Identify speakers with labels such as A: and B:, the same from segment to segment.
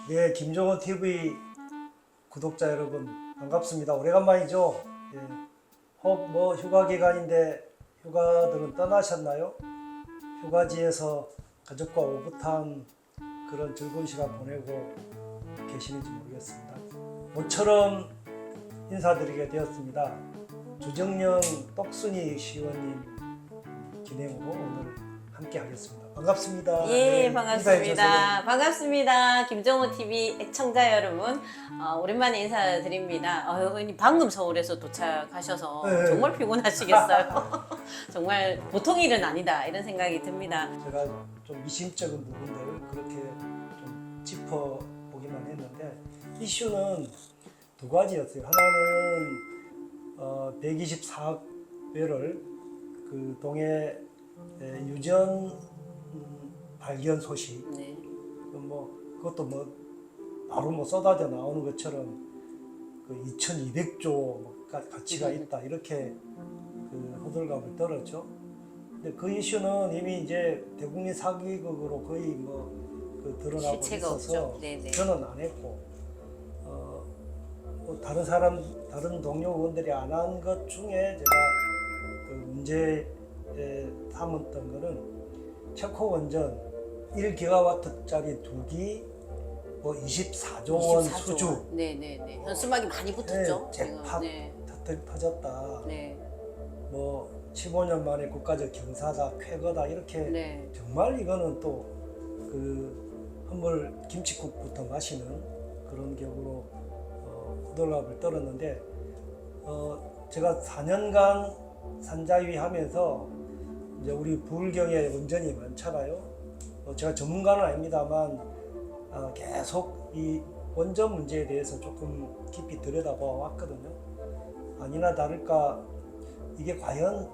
A: 네, 김종호 TV 구독자 여러분 반갑습니다. 오래간만이죠. 예, 혹 뭐 휴가 기간인데 휴가들은 떠나셨나요? 휴가지에서 가족과 오붓한 그런 즐거운 시간 보내고 계시는지 모르겠습니다. 모처럼 인사드리게 되었습니다. 주정령 똑순이 시의원님 기념으로 오늘 함께 하겠습니다. 반갑습니다.
B: 예,
A: 네,
B: 반갑습니다. 반갑습니다. 김정호 TV 애청자 여러분, 오랜만에 인사드립니다. 의원님 방금 서울에서 도착하셔서
A: 네.
B: 정말 피곤하시겠어요. 정말 보통 일은 아니다 이런 생각이 듭니다.
A: 제가 좀 미심쩍은 부분들을 그렇게 좀 짚어보기만 했는데 이슈는 두 가지였어요. 하나는 124억 배를 그 동해 유전 발견 소식,
B: 네.
A: 그것도 바로 쏟아져 나오는 것처럼 그 2,200조 가치가 있다 이렇게 그 호들갑을 떨었죠. 근데 그 이슈는 이미 이제 대국민 사기극으로 거의 그 드러나고
B: 실체가
A: 있어서
B: 없죠. 네네.
A: 저는 안 했고 다른 동료 의원들이 안 한 것 중에 제가 그 문제 삼았던 거는 체코 원전 1기가와트짜리 2기 24조 원
B: 24조
A: 수주.
B: 원. 네네네. 현수막이 많이 붙었죠.
A: 잭팟
B: 네.
A: 터졌다.
B: 네.
A: 15년 만에 국가적 경사다, 쾌거다 이렇게
B: 네.
A: 정말 이거는 또 그 헌물 김치국부터 마시는 그런 격으로 호들갑을 떨었는데 제가 4년간 산자위 하면서 이제 우리 부울경에 원전이 많잖아요. 제가 전문가는 아닙니다만 계속 이 원전 문제에 대해서 조금 깊이 들여다봐 왔거든요. 아니나 다를까 이게 과연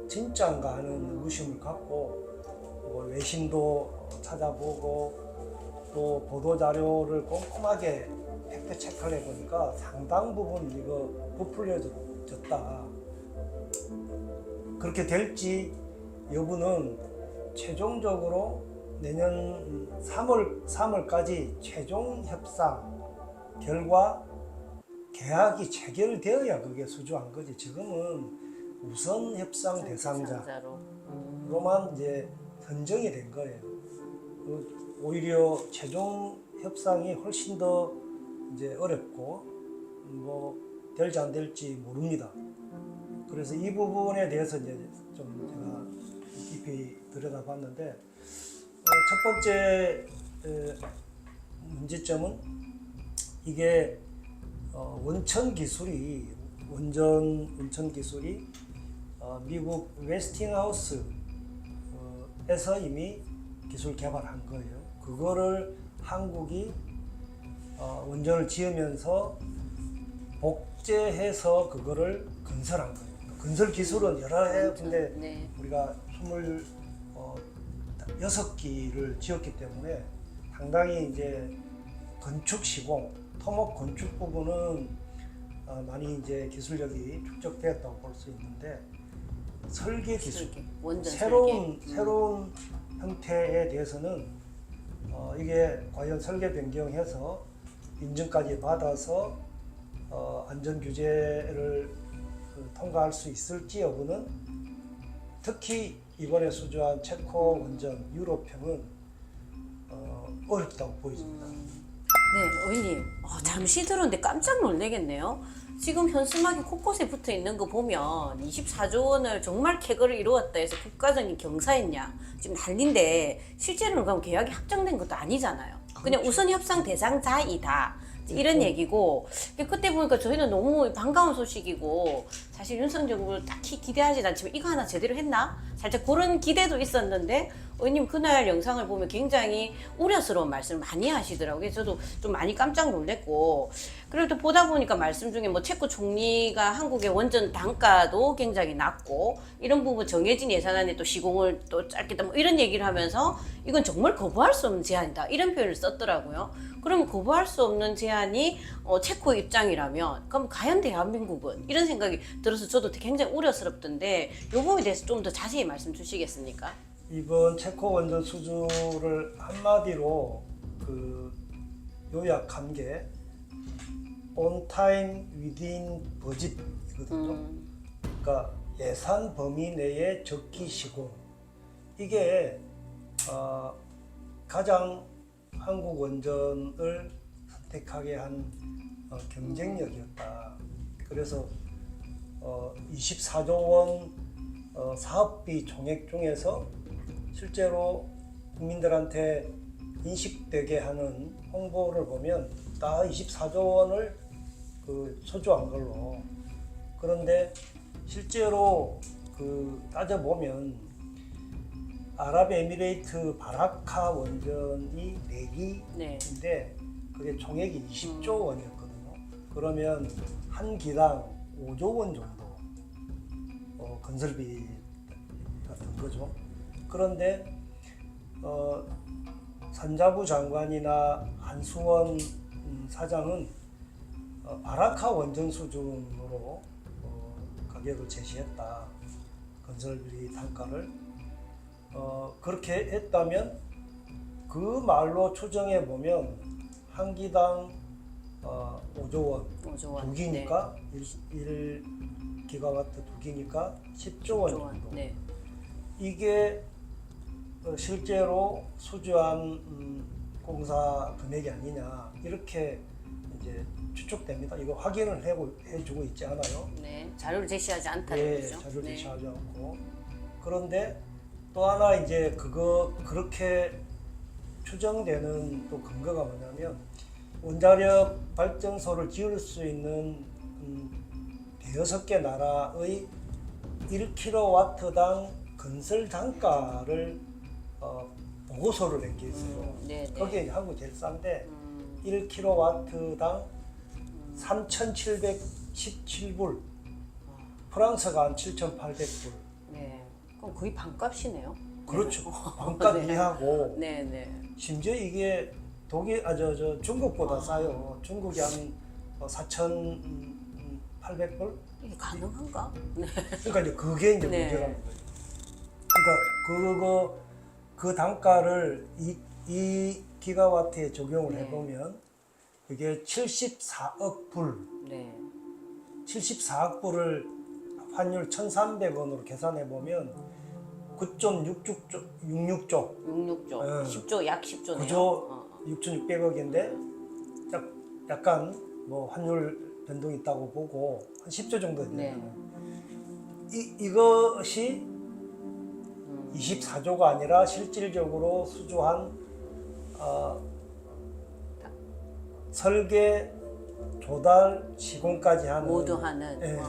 A: 진짜인가 하는 의구심을 갖고 외신도 찾아보고 또 보도자료를 꼼꼼하게 팩트 체크를 해보니까 상당 부분 이거 부풀려졌다. 그렇게 될지 여부는 최종적으로 내년 3월까지 최종 협상 결과 계약이 체결되어야 그게 수주한 거지. 지금은 우선 협상 대상자로만 이제 선정이 된 거예요. 오히려 최종 협상이 훨씬 더 이제 어렵고 될지 안 될지 모릅니다. 그래서 이 부분에 대해서 이제 좀 제가 깊이 들여다봤는데 첫 번째 문제점은 이게 원천 기술이 미국 웨스팅하우스에서 이미 기술 개발한 거예요. 그거를 한국이 원전을 지으면서 복제해서 그거를 건설한 거예요. 건설 기술은 여러 해 근데
B: 네.
A: 우리가 26기를 지었기 때문에 상당히 이제 건축 시공, 토목 건축 부분은 많이 이제 기술력이 축적되었다고 볼 수 있는데 설계 기술,
B: 원전
A: 새로운 형태에 대해서는 이게 과연 설계 변경해서 인증까지 받아서 안전 규제를 통과할 수 있을지 여부는 특히 이번에 수주한 체코 원전 유로평은 어렵다고 보여집니다.
B: 네, 의원님. 잠시 들었는데 깜짝 놀라겠네요. 지금 현수막이 곳곳에 붙어 있는 거 보면 24조 원을 정말 쾌거를 이루었다 해서 국가적인 경사였냐 지금 난리인데 실제로는 그럼 계약이 확정된 것도 아니잖아요. 그냥 우선 협상 대상자이다. 이런 얘기고 그때 보니까 저희는 너무 반가운 소식이고 사실 윤석열 정부를 딱히 기대하진 않지만 이거 하나 제대로 했나? 살짝 그런 기대도 있었는데 의원님 그날 영상을 보면 굉장히 우려스러운 말씀을 많이 하시더라고요. 그래서 저도 좀 많이 깜짝 놀랐고 그래도 보다 보니까 말씀 중에 체코 총리가 한국의 원전 단가도 굉장히 낮고 이런 부분 정해진 예산안에 또 시공을 또 짧겠다 이런 얘기를 하면서 이건 정말 거부할 수 없는 제안이다 이런 표현을 썼더라고요. 그러면 거부할 수 없는 제안이 체코 입장이라면 그럼 과연 대한민국은 이런 생각이 들어서 저도 굉장히 우려스럽던데 이 부분에 대해서 좀 더 자세히 말씀 주시겠습니까?
A: 이번 체코 원전 수주를 한마디로 그 요약한 게 on time within budget이거든요. 그러니까 예산 범위 내에 적기 시공. 이게 가장 한국 원전을 선택하게 한 경쟁력이었다. 그래서 24조 원 사업비 총액 중에서 실제로 국민들한테 인식되게 하는 홍보를 보면 다 24조 원을 소주한 걸로. 그런데 실제로 따져보면 아랍에미레이트 바라카 원전이 4기인데
B: 네.
A: 그게 총액이 20조 원이었거든요. 그러면 한 기당 5조 원 정도 건설비 같은 거죠. 그런데 산자부 장관이나 한수원 사장은 바라카 원전 수준으로 가격을 제시했다. 건설비 단가를. 그렇게 했다면 그 말로 추정해 보면 한 기당 5조 원,
B: 5조 원.
A: 두 기니까 1기가와트 두 기니까 10조 원 정도.
B: 네.
A: 이게 실제로 수주한 공사 금액이 아니냐 이렇게 이제 추측됩니다. 이거 확인을 해주고 있지 않아요.
B: 네. 자료를 제시하지 않다는
A: 네,
B: 거죠.
A: 자료를
B: 네.
A: 제시하지 않고. 그런데 또 하나 이제 그렇게 추정되는 또 근거가 뭐냐면 원자력 발전소를 지을 수 있는 대여섯 개 나라의 1kW당 건설 단가를 보고서를 낸 게 있어요.
B: 네, 네.
A: 거기에 이제 한국이 제일 싼데 1kW당 3,717불, 프랑스가 한 7,800불.
B: 네. 그럼 거의 반값이네요.
A: 그렇죠. 반값
B: 네.
A: 이하고
B: 네, 네.
A: 심지어 이게 중국보다 싸요. 중국이 한 4,800불?
B: 이게 가능한가? 네.
A: 그러니까 이제 그게 이제
B: 네.
A: 문제라는 거예요. 그러니까 그 단가를 이 기가와트에 적용을
B: 네.
A: 해보면 그게 74억 불,
B: 네.
A: 74억 불을 환율 1,300원으로 계산해 보면 9.66조,
B: 66조.
A: 네.
B: 10조, 약 10조네요.
A: 9조 6,600억인데 약간 뭐 환율 변동이 있다고 보고 한 10조 정도
B: 네.
A: 되네요. 이것이 24조가 아니라 실질적으로 수주한 설계, 조달, 시공까지 하는
B: 모두 하는.
A: 네.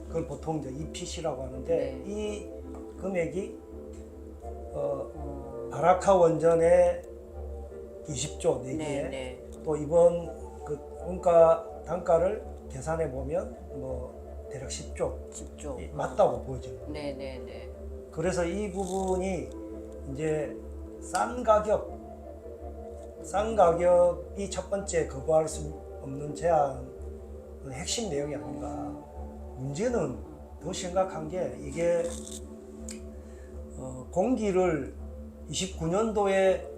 A: 그걸 보통 이제 EPC라고 하는데
B: 네.
A: 이 금액이 바라카 원전의 20조 내기에
B: 네, 네.
A: 또 이번 그 원가 단가를 계산해 보면 뭐 대략 10조
B: 10조.
A: 맞다고 보여지는 거예요.
B: 네, 네, 네.
A: 그래서 이 부분이 이제 싼 가격이 첫 번째 거부할 수 없는 제한의 핵심 내용이 아닌가. 문제는 더 심각한 게 이게 공기를 29년도에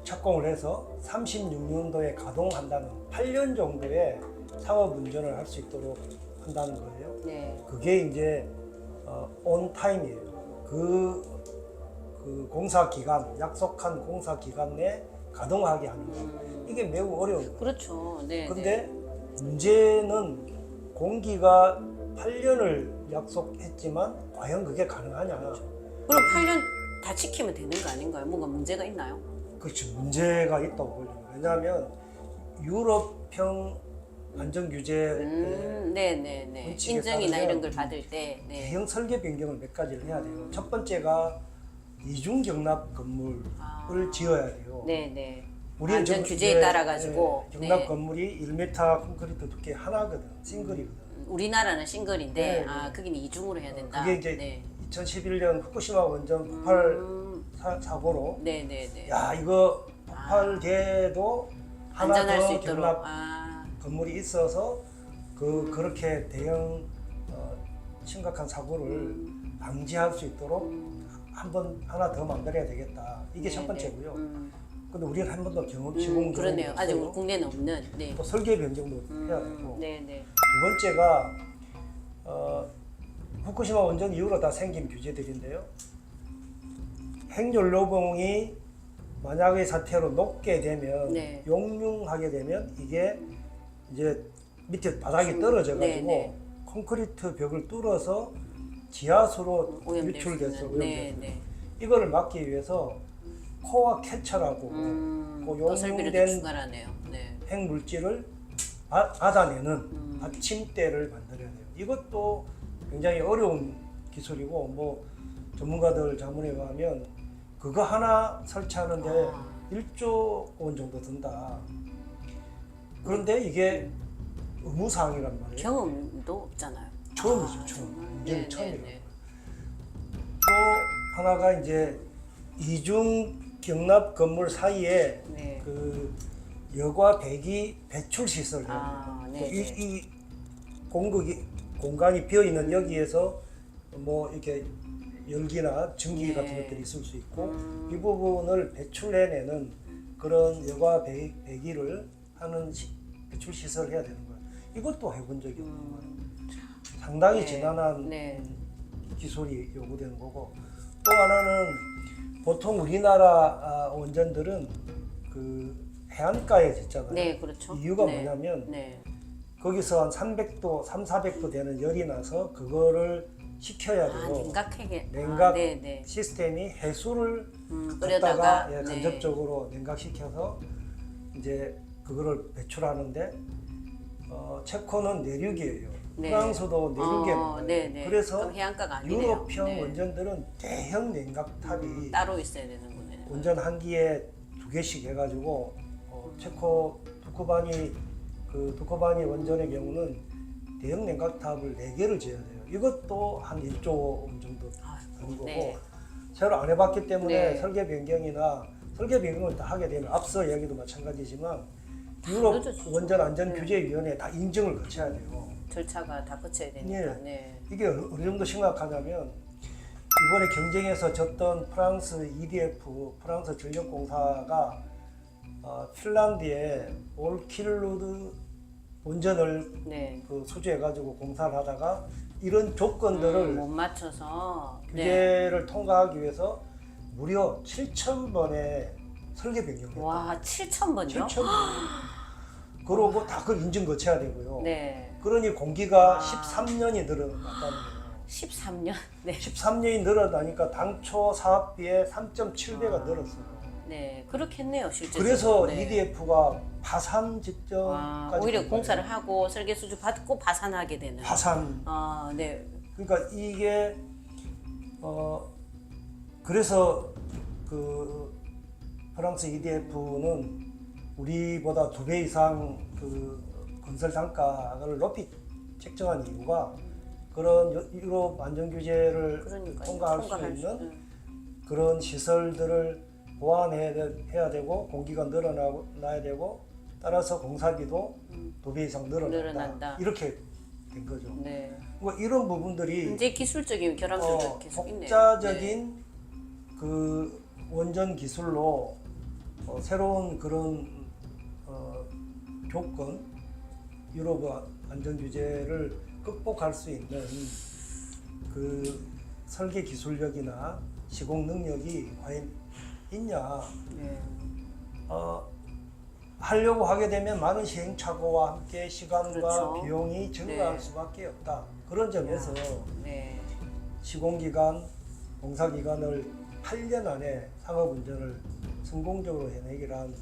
A: 착공을 해서 36년도에 가동한다는 8년 정도의 사업 운전을 할 수 있도록 한다는 거예요.
B: 네.
A: 그게 이제 온 타임이에요. 그 공사 기간, 약속한 공사 기간 내 가동하게 하는 거. 이게 매우 어려운 거예요.
B: 그렇죠. 네.
A: 근데 문제는 공기가 8년을 약속했지만 과연 그게 가능하냐?
B: 그럼 8년 다 지키면 되는 거 아닌가요? 뭔가 문제가 있나요?
A: 그렇죠. 문제가 있다고 보여요. 왜냐하면 유럽형 안전규제
B: 네네네.
A: 원칙에
B: 인증이나
A: 따르면
B: 이런 걸 받을 때. 네.
A: 대형 설계 변경을 몇 가지를 해야 돼요. 첫 번째가 이중 경납 건물을 지어야 돼요.
B: 네네.
A: 우리는
B: 안전
A: 지금
B: 규제에
A: 이제,
B: 따라 가지고.
A: 경납
B: 네.
A: 건물이 1m 콘크리트 두께 하나거든, 싱글이거든.
B: 우리나라는 싱글인데,
A: 네, 네.
B: 거기는 이중으로 해야 된다.
A: 그게 이제
B: 네.
A: 2011년 후쿠시마 원전 폭발 사고로
B: 네네네.
A: 야 이거 폭발돼도 하나
B: 안전할 수
A: 더
B: 있도록.
A: 경납 건물이 있어서 그렇게 대형 심각한 사고를 방지할 수 있도록 하나 더 만들어야 되겠다. 이게 첫 번째고요. 근데 우리는 한 번도 시공
B: 그러네요.
A: 경험이
B: 아직
A: 없어요.
B: 국내는 없는. 네.
A: 또 설계 변경도 해야 되고.
B: 네네.
A: 두 번째가 후쿠시마 원전 이후로 다 생긴 규제들인데요. 핵연료봉이 만약의 사태로 녹게 되면
B: 네.
A: 용융하게 되면 이게 이제 밑에 바닥이 떨어져 가지고
B: 네.
A: 콘크리트 벽을 뚫어서 지하수로
B: 오염될
A: 유출돼서
B: 수 있는.
A: 오염돼서
B: 네.
A: 이거를 막기 위해서 코어 캐처라고 그
B: 또 설비를 또
A: 용융된
B: 추가하네요. 네.
A: 핵물질을 받아내는 받침대를 만들어야 돼요. 이것도 굉장히 어려운 기술이고 뭐 전문가들 자문에 의하면 그거 하나 설치하는데 1조 원 정도 든다. 그런데 이게 의무사항이란 말이에요.
B: 경험도 없잖아요.
A: 처음이죠, 처음.
B: 정말.
A: 이제는
B: 네,
A: 처음이에요.
B: 네, 네.
A: 또 하나가 이제 이중 경납 건물 사이에
B: 네.
A: 그 여과 배기 배출 시설을
B: 네.
A: 이 공간이 비어 있는 여기에서 뭐 이렇게 열기나 전기
B: 네.
A: 같은 것들이 있을 수 있고 이 부분을 배출해내는 그런 여과 배기를 하는 배출 시설을 해야 되는 거예요. 이것도 해본 적이 없는 거예요. 상당히
B: 네.
A: 지난한
B: 네.
A: 기술이 요구되는 거고 또 하나는 보통 우리나라 원전들은 그 해안가에 짓잖아요.
B: 네, 그렇죠.
A: 이유가
B: 네.
A: 뭐냐면
B: 네.
A: 거기서 한 300도, 400도 되는 열이 나서 그거를 식혀야 돼요.
B: 냉각하게.
A: 냉각
B: 네, 네.
A: 시스템이 해수를
B: 끓여다가
A: 갖다가
B: 네.
A: 간접적으로 냉각시켜서 이제 그거를 배출하는데 체코는 내륙이에요.
B: 네.
A: 프랑스도 내륙에
B: 네, 네.
A: 그래서
B: 그럼 해안가가 아니네요.
A: 유럽형
B: 네.
A: 원전들은 대형 냉각탑이
B: 따로 있어야 되는군요.
A: 원전 한 기에 2개씩 해가지고 체코 두코바니 원전의 경우는 대형 냉각탑을 4개를 지어야 돼요. 이것도 한 1조 원 정도 드는 거고
B: 네.
A: 새로 안 해봤기 때문에
B: 네.
A: 설계 변경을 다 하게 되면 앞서 이야기도 마찬가지지만 유럽
B: 늦어지죠.
A: 원전 안전규제위원회에 다 인증을 거쳐야 돼요.
B: 절차가 다 거쳐야 되니까.
A: 예.
B: 네.
A: 이게 어느 정도 심각하냐면 이번에 경쟁에서 졌던 프랑스 EDF 프랑스 전력공사가 핀란드에 올킬루드 원전을
B: 네.
A: 그 수주해가지고 공사를 하다가 이런 조건들을
B: 못 맞춰서. 네.
A: 규제를 통과하기 위해서 무려 7,000번의 설계 변경을 했다.
B: 와, 7,000번이요?
A: 7,000번. 그러고 다 그걸 인증 거쳐야 되고요.
B: 네.
A: 그러니 공기가 13년이 늘어났다는 거예요.
B: 13년. 네.
A: 13년이 늘어나니까 당초 사업비의 3.7배가 늘었어요.
B: 네. 그렇겠네요, 실제로.
A: 그래서
B: 네.
A: EDF가 파산 직전까지
B: 오히려
A: 간
B: 공사를
A: 거예요.
B: 하고 설계 수주 받고 파산하게 되는.
A: 파산.
B: 네.
A: 그러니까 이게 그래서 그 프랑스 EDF는 우리보다 2배 이상 그 건설 단가를 높이 책정한 이유가 그런 유럽 안전 규제를
B: 그러니까요.
A: 통과할 수
B: 통과할
A: 있는 그런 시설들을 보완해야 되고 공기가 늘어나야 되고 따라서 공사비도 2배 이상 늘어난다. 이렇게 된 거죠.
B: 네.
A: 뭐 이런 부분들이
B: 굉장히 기술적인 결함들도 계속 있네요.
A: 독자적인
B: 네.
A: 그 원전 기술로 새로운 그런 조건 유럽 안전 규제를 극복할 수 있는 그 설계 기술력이나 시공 능력이 과연 있냐?
B: 네.
A: 하려고 하게 되면 많은 시행착오와 함께 시간과
B: 그렇죠.
A: 비용이 증가할
B: 네.
A: 수밖에 없다. 그런 점에서
B: 네.
A: 시공기간, 공사기간을 8년 안에 상업운전을 성공적으로 해내기란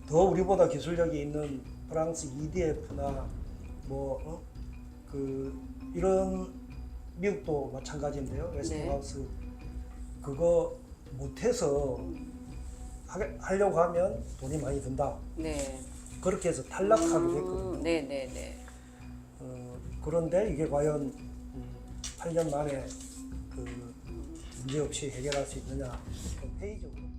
A: 더 우리보다 기술력이 있는 프랑스 EDF나 이런 미국도 마찬가지인데요. 웨스팅하우스 그거 못해서 하려고 하면 돈이 많이 든다.
B: 네.
A: 그렇게 해서 탈락하기도 했거든요.
B: 네네네.
A: 그런데 이게 과연 8년 만에 그 문제 없이 해결할 수 있느냐? 좀 회의적으로.